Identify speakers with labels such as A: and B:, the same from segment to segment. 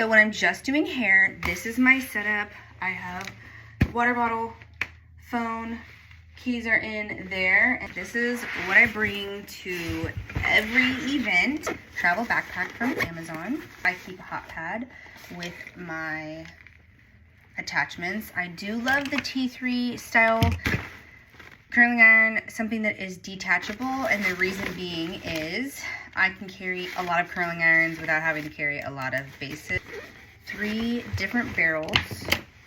A: So when I'm just doing hair, this is my setup. I have water bottle, phone, keys are in there. And this is what I bring to every event. Travel backpack from Amazon. I keep a hot pad with my attachments. I do love the T3 style curling iron, something that is detachable, and the reason being is I can carry a lot of curling irons without having to carry a lot of bases. 3 different barrels.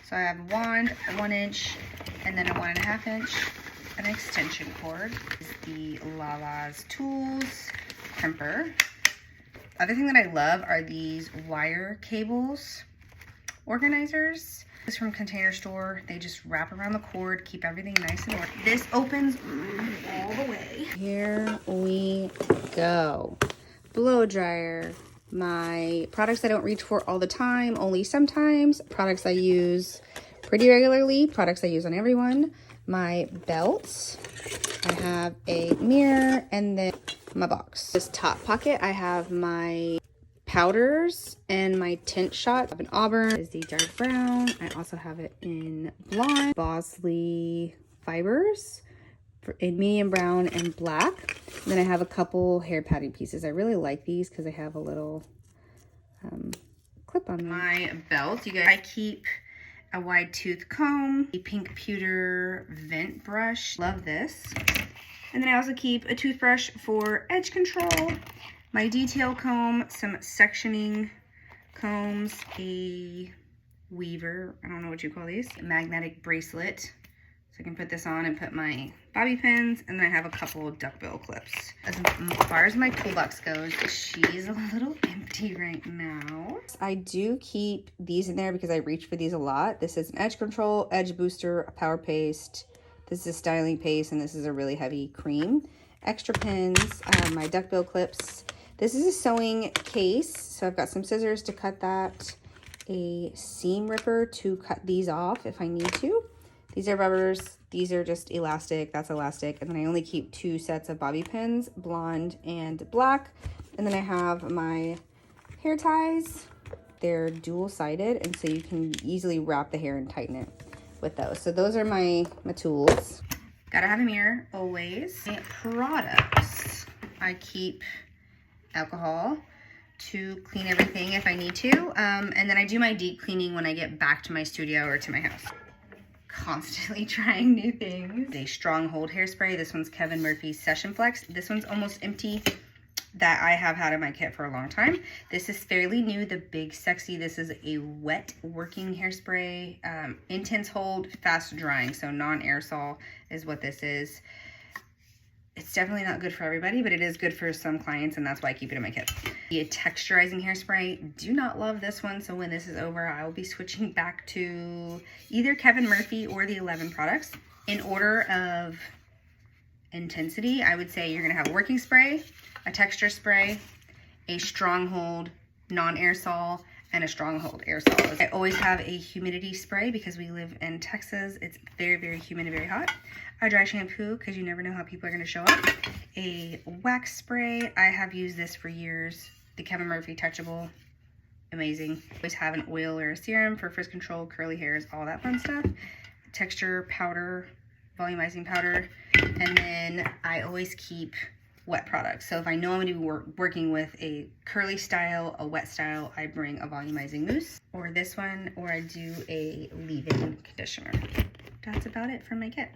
A: So I have a wand, a 1-inch, and then a 1.5 inch, an extension cord. This is the Lala's Tools crimper. Other thing that I love are these wire cables organizers. This is from Container Store. They just wrap around the cord, keep everything nice and ordered. This opens all the way. Here we go. Blow dryer. My products I don't reach for all the time, only sometimes. Products I use pretty regularly. Products I use on everyone. My belts. I have a mirror and then my box. This top pocket, I have my powders and my tint shot. I have an auburn, is the dark brown. I also have it in blonde, Bosley fibers in medium brown and black. And then I have a couple hair padding pieces. I really like these because they have a little clip on them. My belt, you guys, I keep a wide tooth comb, a pink pewter vent brush. Love this. And then I also keep a toothbrush for edge control, my detail comb, some sectioning combs, a weaver, I don't know what you call these, a magnetic bracelet. So I can put this on and put my bobby pins, and then I have a couple of duckbill clips. As far as my toolbox goes, she's a little empty right now. I do keep these in there because I reach for these a lot. This is an edge control, edge booster, a power paste. This is styling paste, and this is a really heavy cream. Extra pins, my duckbill clips. This is a sewing case, so I've got some scissors to cut that, a seam ripper to cut these off if I need to. These are rubbers, these are just elastic, that's elastic, and then I only keep 2 sets of bobby pins, blonde and black. And then I have my hair ties. They're dual-sided, and so you can easily wrap the hair and tighten it with those. So those are my tools. Gotta have a mirror, always. And products, I keep alcohol to clean everything if I need to. And then I do my deep cleaning when I get back to my studio or to my house. Constantly trying new things. A Stronghold hairspray. This one's Kevin Murphy's Session Flex. This one's almost empty. That I have had in my kit for a long time. This is fairly new, the Big Sexy. This is a wet working hairspray. Intense hold, fast drying. So non-aerosol is what this is. It's definitely not good for everybody, but it is good for some clients, and that's why I keep it in my kit. The texturizing hairspray, do not love this one, so when this is over, I will be switching back to either Kevin Murphy or the 11 products. In order of intensity, I would say you're gonna have a working spray, a texture spray, a Stronghold non-aerosol, and a Stronghold aerosol. I always have a humidity spray because we live in Texas. It's very, very humid and very hot. A dry shampoo because you never know how people are going to show up. A wax spray. I have used this for years. The Kevin Murphy Touchable. Amazing. Always have an oil or a serum for frizz control, curly hairs, all that fun stuff. Texture powder, volumizing powder. And then I always keep wet products. So if I know I'm going to be working with a curly style, a wet style, I bring a volumizing mousse, or this one, or I do a leave-in conditioner. That's about it for my kit.